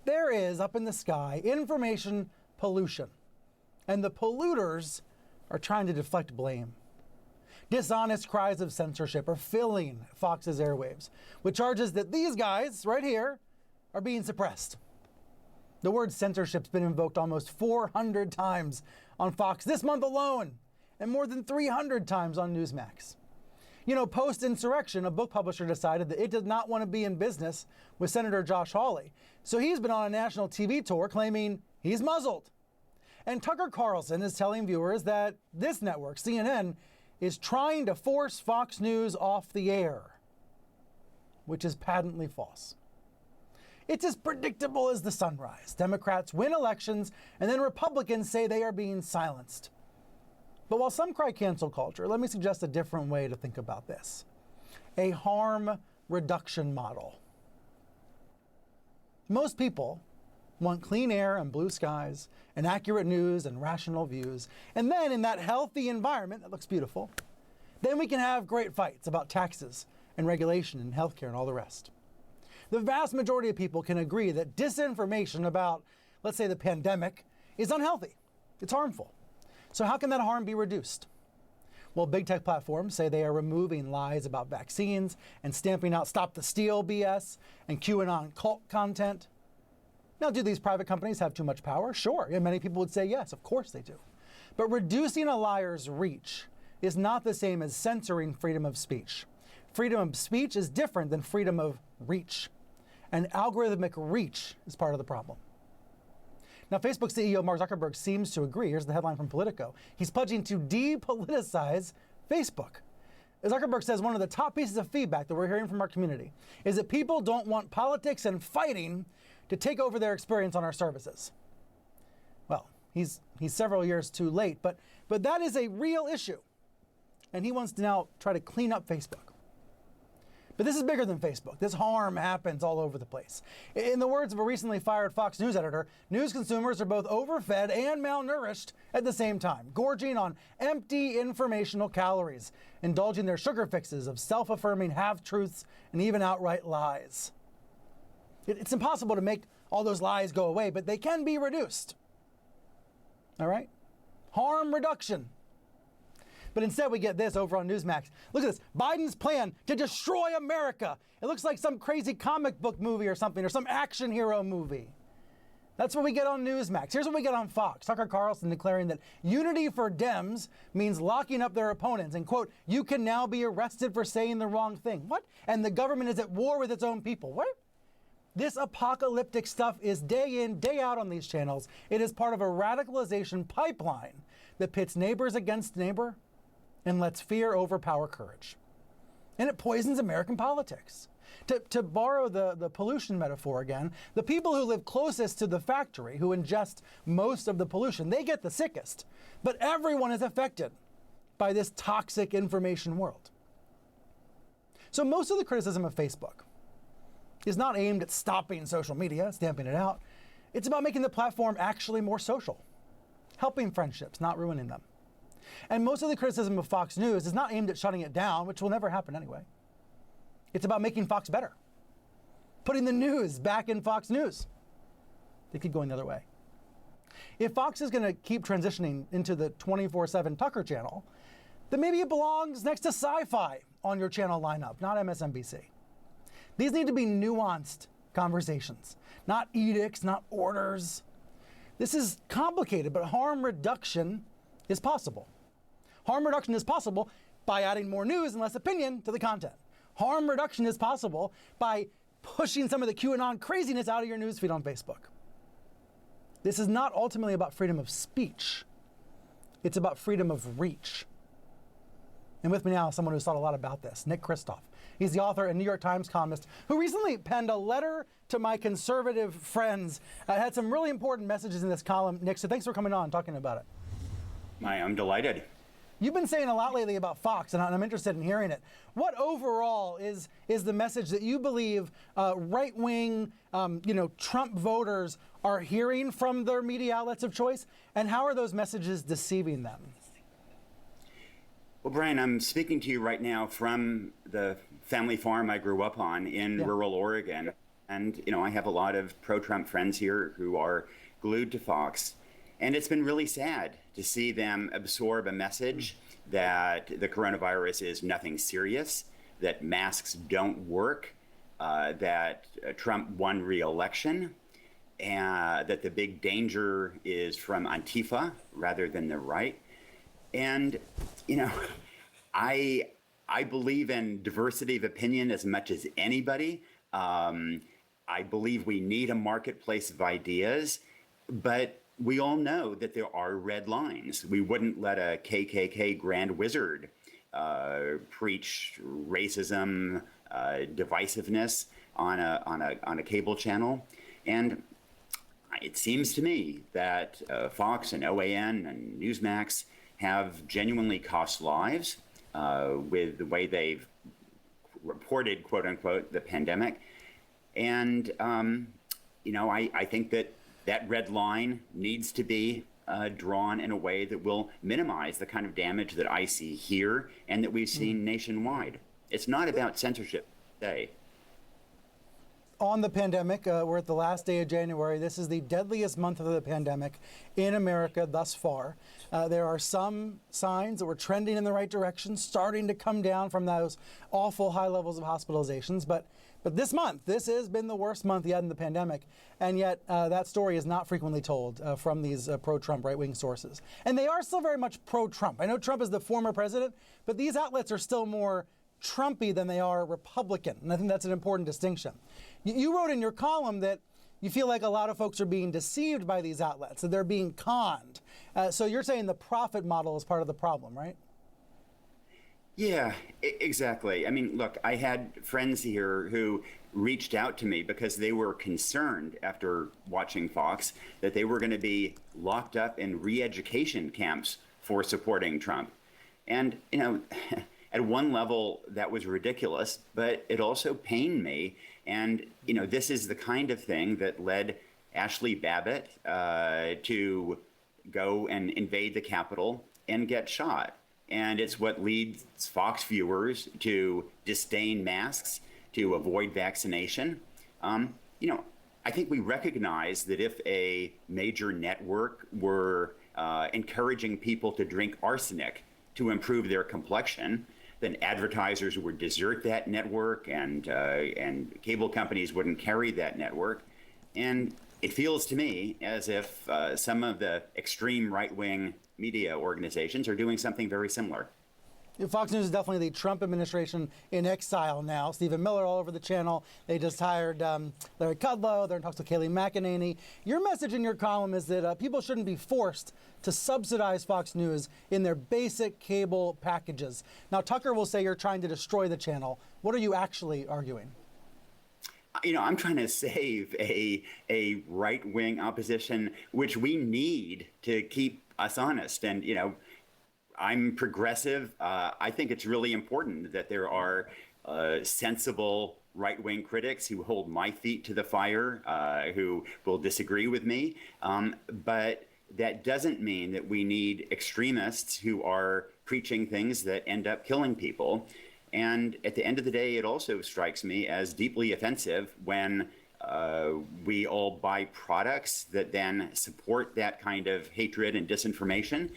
There is, up in the sky, information pollution. And the polluters are trying to deflect blame. Dishonest cries of censorship are filling Fox's airwaves with charges that these guys right here are being suppressed. The word censorship's been invoked almost 400 times on Fox this month alone, and more than 300 times on Newsmax. You know, post-insurrection, a book publisher decided that it did not want to be in business with Senator Josh Hawley. So he's been on a national TV tour claiming he's muzzled. And Tucker Carlson is telling viewers that this network, CNN, is trying to force Fox News off the air, which is patently false. It's as predictable as the sunrise. Democrats win elections, and then Republicans say they are being silenced. But while some cry cancel culture, let me suggest a different way to think about this. A harm reduction model. Most people want clean air and blue skies and accurate news and rational views. And then in that healthy environment that looks beautiful, then we can have great fights about taxes and regulation and healthcare and all the rest. The vast majority of people can agree that disinformation about, let's say, the pandemic is unhealthy. It's harmful. So how can that harm be reduced? Well, big tech platforms say they are removing lies about vaccines and stamping out Stop the Steal BS and QAnon cult content. Now, do these private companies have too much power? Sure. And many people would say yes, of course they do. But reducing a liar's reach is not the same as censoring freedom of speech. Freedom of speech is different than freedom of reach. And algorithmic reach is part of the problem. Now, Facebook CEO Mark Zuckerberg seems to agree. Here's the headline from Politico. He's pledging to depoliticize Facebook. Zuckerberg says one of the top pieces of feedback that we're hearing from our community is that people don't want politics and fighting to take over their experience on our services. Well, he's several years too late, but that is a real issue. And he wants to now try to clean up Facebook. But this is bigger than Facebook. This harm happens all over the place. In the words of a recently fired Fox News editor, news consumers are both overfed and malnourished at the same time, gorging on empty informational calories, indulging their sugar fixes of self-affirming half-truths and even outright lies. It's impossible to make all those lies go away, but they can be reduced. All right? Harm reduction. But instead we get this over on Newsmax. Look at this. Biden's plan to destroy America. It looks like some crazy comic book movie or something, or some action hero movie. That's what we get on Newsmax. Here's what we get on Fox. Tucker Carlson declaring that unity for Dems means locking up their opponents and, quote, you can now be arrested for saying the wrong thing. What? And the government is at war with its own people. What? This apocalyptic stuff is day in, day out on these channels. It is part of a radicalization pipeline that pits neighbors against neighbor and lets fear overpower courage. And it poisons American politics. To borrow the pollution metaphor again, the people who live closest to the factory, who ingest most of the pollution, they get the sickest. But everyone is affected by this toxic information world. So most of the criticism of Facebook is not aimed at stopping social media, stamping it out. It's about making the platform actually more social, helping friendships, not ruining them. And most of the criticism of Fox News is not aimed at shutting it down, which will never happen anyway. It's about making Fox better, putting the news back in Fox News. They keep going the other way. If Fox is going to keep transitioning into the 24/7 Tucker channel, then maybe it belongs next to Sci-Fi on your channel lineup, not MSNBC. These need to be nuanced conversations, not edicts, not orders. This is complicated, but harm reduction is possible. Harm reduction is possible by adding more news and less opinion to the content. Harm reduction is possible by pushing some of the QAnon craziness out of your newsfeed on Facebook. This is not ultimately about freedom of speech. It's about freedom of reach. And with me now is someone who's thought a lot about this, Nick Kristof. He's the author and New York Times columnist who recently penned a letter to my conservative friends. Had some really important messages in this column, Nick, so thanks for coming on and talking about it. I'm delighted. You've been saying a lot lately about Fox, and I'm interested in hearing it. What overall is the message that you believe right-wing, Trump voters are hearing from their media outlets of choice, and how are those messages deceiving them? Well, Brian, I'm speaking to you right now from the family farm I grew up on in rural Oregon. And, I have a lot of pro-Trump friends here who are glued to Fox. And it's been really sad to see them absorb a message that the coronavirus is nothing serious, that masks don't work, that Trump won re-election, and that the big danger is from Antifa rather than the right. And, I believe in diversity of opinion as much as anybody. I believe we need a marketplace of ideas, but we all know that there are red lines. We wouldn't let a KKK grand wizard preach racism, divisiveness on a cable channel. And it seems to me that Fox and OAN and Newsmax have genuinely cost lives with the way they've reported, quote unquote, the pandemic. And, I think that red line needs to be drawn in a way that will minimize the kind of damage that I see here and that we've seen nationwide. It's not about censorship today. On the pandemic, we're at the last day of January. This is the deadliest month of the pandemic in America thus far. There are some signs that we're trending in the right direction, starting to come down from those awful high levels of hospitalizations. But this month, this has been the worst month yet in the pandemic. And yet that story is not frequently told from these pro-Trump right-wing sources. And they are still very much pro-Trump. I know Trump is the former president, but these outlets are still more Trumpy than they are Republican. And I think that's an important distinction. You wrote in your column that you feel like a lot of folks are being deceived by these outlets, that they're being conned. So you're saying the profit model is part of the problem, right? Yeah, exactly. I mean, look, I had friends here who reached out to me because they were concerned after watching Fox that they were going to be locked up in re-education camps for supporting Trump. And, at one level, that was ridiculous, but it also pained me. And, this is the kind of thing that led Ashley Babbitt to go and invade the Capitol and get shot. And it's what leads Fox viewers to disdain masks, to avoid vaccination. I think we recognize that if a major network were encouraging people to drink arsenic to improve their complexion, then advertisers would desert that network and cable companies wouldn't carry that network. And it feels to me as if some of the extreme right-wing media organizations are doing something very similar. Fox News is definitely the Trump administration in exile now. Stephen Miller all over the channel. They just hired Larry Kudlow. They're in talks with Kayleigh McEnany. Your message in your column is that people shouldn't be forced to subsidize Fox News in their basic cable packages. Now, Tucker will say you're trying to destroy the channel. What are you actually arguing? I'm trying to save a right-wing opposition, which we need to keep us honest. And, I'm progressive. I think it's really important that there are sensible right-wing critics who hold my feet to the fire, who will disagree with me. But that doesn't mean that we need extremists who are preaching things that end up killing people. And at the end of the day, it also strikes me as deeply offensive when we all buy products that then support that kind of hatred and disinformation.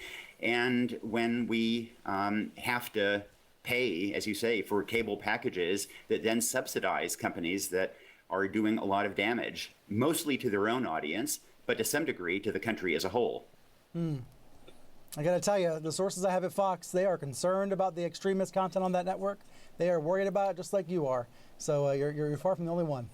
And when we have to pay, as you say, for cable packages that then subsidize companies that are doing a lot of damage, mostly to their own audience, but to some degree to the country as a whole. I got to tell you, the sources I have at Fox, they are concerned about the extremist content on that network. They are worried about it just like you are. So you're far from the only one.